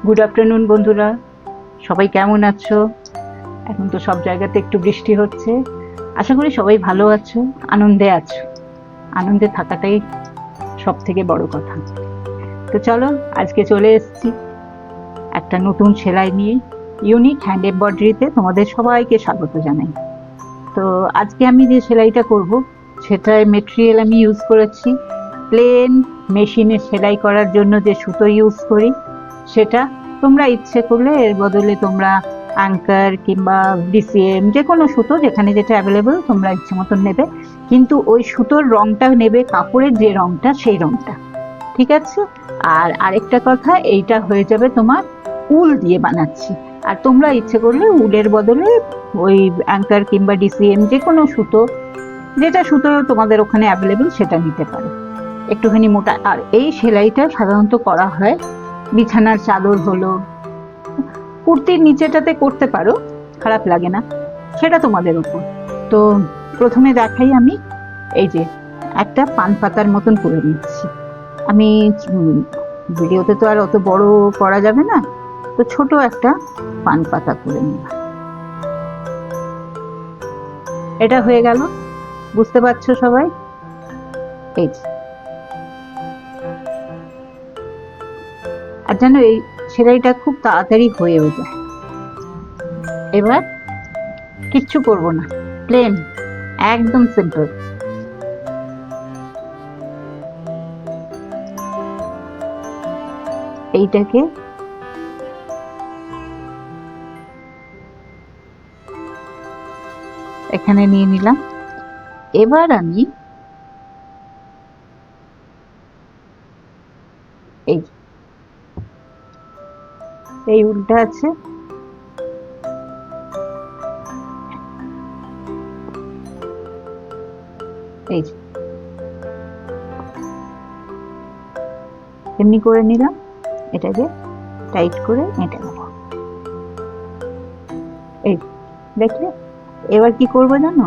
Good afternoon বন্ধুরা, সবাই কেমন আছো? এখন তো সব জায়গাতে একটু বৃষ্টি হচ্ছে। আশা করি সবাই ভালো আছো, আনন্দে আছো। আনন্দে থাকাটাই সব থেকে বড় কথা। তো চলো, আজকে চলে এসেছি একটা নতুন সেলাই নিয়ে। ইউনিক হ্যান্ড এমব্রয়ডারিতে তোমাদের সবাইকে স্বাগত জানাই। তো আজকে আমি যে সেলাইটা করব, সেটার মেটেরিয়াল আমি ইউজ করেছি প্লেন মেশিনে সেলাই করার জন্য যে সুতো ইউজ করি সেটা। তোমরা ইচ্ছে করলে এর বদলে তোমরা অ্যাঙ্কার কিংবা ডিসিএম যে কোনো সুতো যেখানে যেটা অ্যাভেলেবল তোমরা ইচ্ছে মতন নেবে, কিন্তু ওই সুতোর রংটা নেবে কাপড়ের যে রংটা সেই রংটা, ঠিক আছে? আর আরেকটা কথা, এইটা হয়ে যাবে তোমার উল দিয়ে বানাচ্ছি। আর তোমরা ইচ্ছে করলে উলের বদলে ওই অ্যাঙ্কার কিংবা ডিসিএম যে কোনো সুতো, যেটা সুতো তোমাদের ওখানে অ্যাভেলেবল সেটা নিতে পারো, একটুখানি মোটা। আর এই সেলাইটা সাধারণত করা হয় বিছানার চাদর হলো, কুর্তির নিচেটাতে করতে পারো, খারাপ লাগে না, সেটা তোমাদের উপর। তো প্রথমে দেখাই আমি, এই যে একটা পান পাতার মতন করে নিচ্ছি আমি। ভিডিওতে তো আর অত বড় করা যাবে না, তো ছোট একটা পান পাতা করে নিলাম। এটা হয়ে গেল, বুঝতে পারছো সবাই? এই যে, আর জানো এই সেলাইটা খুব তাড়াতাড়ি হয়েও যায়। এবার কিচ্ছু করব না, প্লেন, একদম সিম্পল। এইটাকে এখানে নিয়ে নিলাম। এবার আমি এই এই উলটা আছে, এই যে এমনি করে নিলাম, এটাকে টাইট করে এঁটে নেব। এই দেখলে, এবার কি করবো জানো?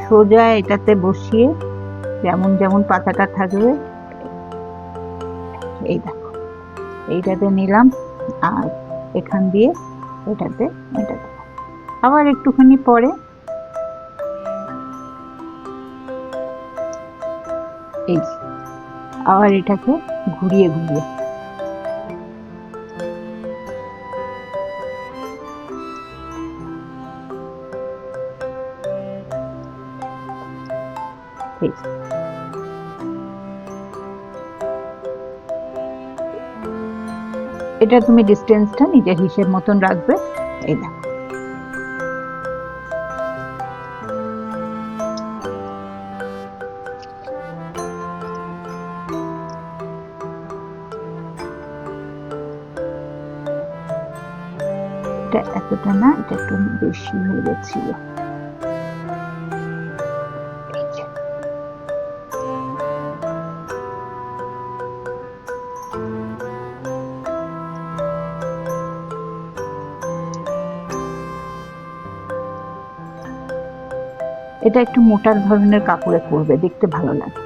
সোজা এটাতে বসিয়ে যেমন যেমন পাতাটা থাকবে, এই দেখো এইটাতে নিলাম, আর এখান দিয়ে এটাতে এঁটে দেবো। আবার একটুখানি পরে এই আবার এটাকে ঘুরিয়ে ঘুরিয়ে এই এটা তুমি ডিস্টেন্সটা নিজের হিসেব মতন রাখবে। এই দেখো, এটা এতটা না, এটা একটু বেশি হয়ে গেছিল। এটা একটু মোটা ধরনের কাপড়ে পরবে, দেখতে ভালো লাগে।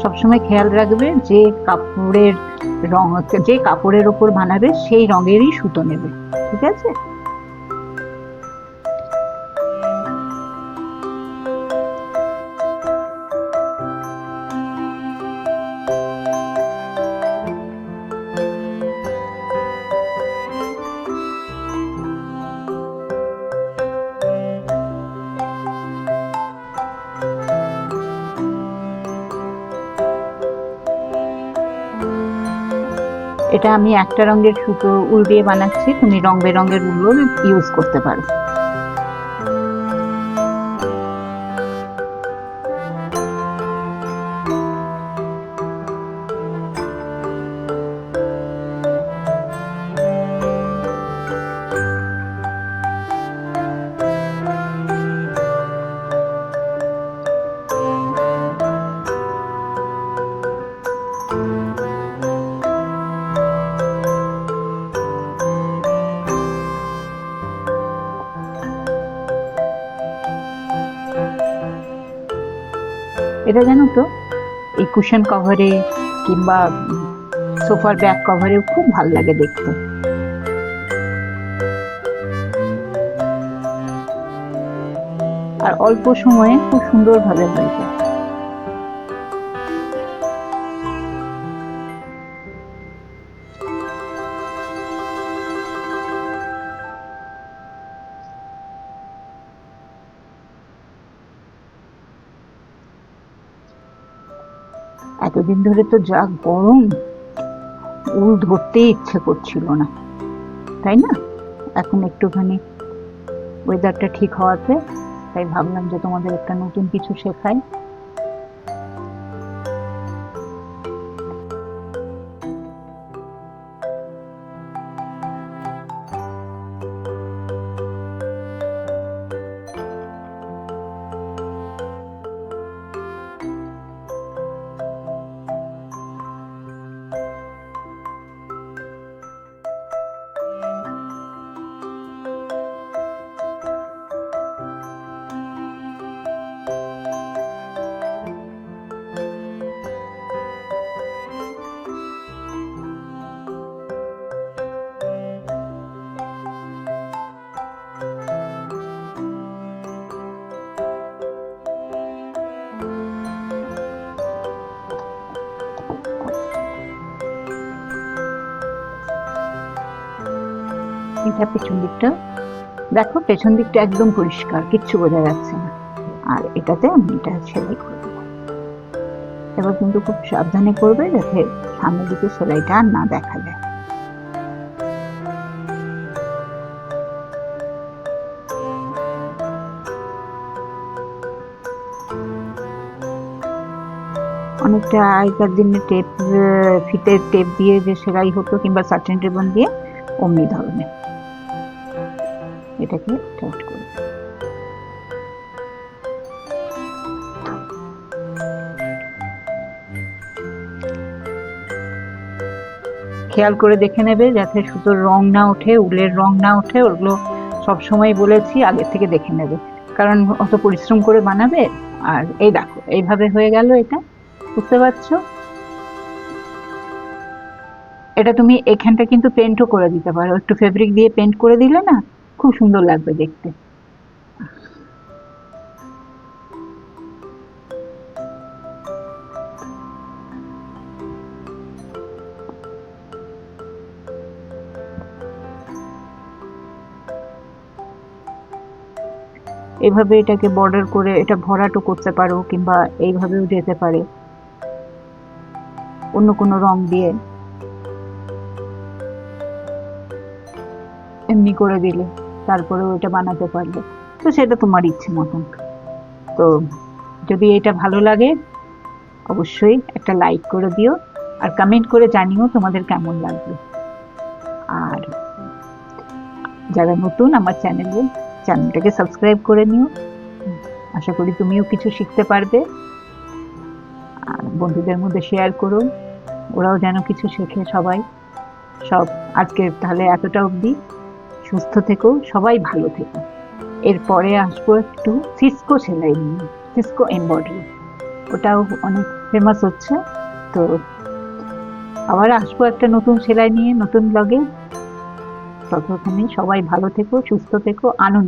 সবসময় খেয়াল রাখবে যে কাপড়ের রং, যে কাপড়ের ওপর বানাবে সেই রঙেরই সুতো নেবে, ঠিক আছে? এটা আমি একটা রঙের সুতো উল দিয়ে বানাচ্ছি, তুমি রং বেরঙের উলও ইউজ করতে পারো। এটা জানো তো, এই কুশন কভারে কিংবা সোফার ব্যাক কভারেও খুব ভালো লাগে দেখতে। আর অল্প সময়ে খুব সুন্দরভাবে হয়ে যায়। এতদিন ধরে তো যা গরম, উল ধরতে ইচ্ছে করছিল না, তাই না? এখন একটুখানি ওয়েদারটা ঠিক হওয়াতে তাই ভাবলাম যে তোমাদের একটা নতুন কিছু শেখাই। এটা পেছন দিকটা দেখো, পেছন দিকটা একদম পরিষ্কার, কিচ্ছু বোঝা যাচ্ছে না। আর এটাতে আমি এটা সেলাই করে দেবো। এবার কিন্তু খুব সাবধানে করবে যাতে সামনের দিকে সেলাইটা আর না দেখা যায়। অনেকটা আগেকার দিনে টেপ, ফিতের টেপ দিয়ে যে সেলাই হতো কিংবা সার্টেন রিবন দিয়ে, অমনি ধরনের। এটাকে টাইট করে খেয়াল করে দেখে নেবে যাতে সুতোর রং না ওঠে, উলের রং না ওঠে। ওগুলো সবসময় বলেছি আগে থেকে দেখে নেবে, কারণ অত পরিশ্রম করে বানাবে। আর এই দেখো এইভাবে হয়ে গেল, এটা বুঝতে পারছো? এটা তুমি এখানটা কিন্তু পেন্টও করে দিতে পারো, একটু ফেব্রিক দিয়ে পেন্ট করে দিলে না খুব সুন্দর লাগবে দেখতে। এভাবে এটাকে বর্ডার করে এটা ভরাটও করতে পারো, কিংবা এইভাবেও যেতে পারে অন্য কোনো রং দিয়ে, এমনি করে দিলে তারপরেও এটা বানাতে পারলে। তো সেটা তোমার ইচ্ছে মতন। তো যদি এটা ভালো লাগে অবশ্যই একটা লাইক করে দিও, আর কমেন্ট করে জানিও তোমাদের কেমন লাগবে। আর যারা নতুন আমার চ্যানেলটাকে সাবস্ক্রাইব করে নিও। আশা করি তুমিও কিছু শিখতে পারবে। আর বন্ধুদের মধ্যে শেয়ার করো, ওরাও যেন কিছু শেখে সবাই। আজকে তাহলে এতটা অবধি। সুস্থ থেকো, সবাই ভালো থেকো। এরপরে আসবো একটু সিস্কো সেলাই নিয়ে, সিস্কো এমব্রয়ডারি, ওটাও অনেক ফেমাস হচ্ছে। তো আবার আসবো একটা নতুন সেলাই নিয়ে নতুন ব্লগে। ততক্ষণে সবাই ভালো থেকো, সুস্থ থেকো, আনন্দ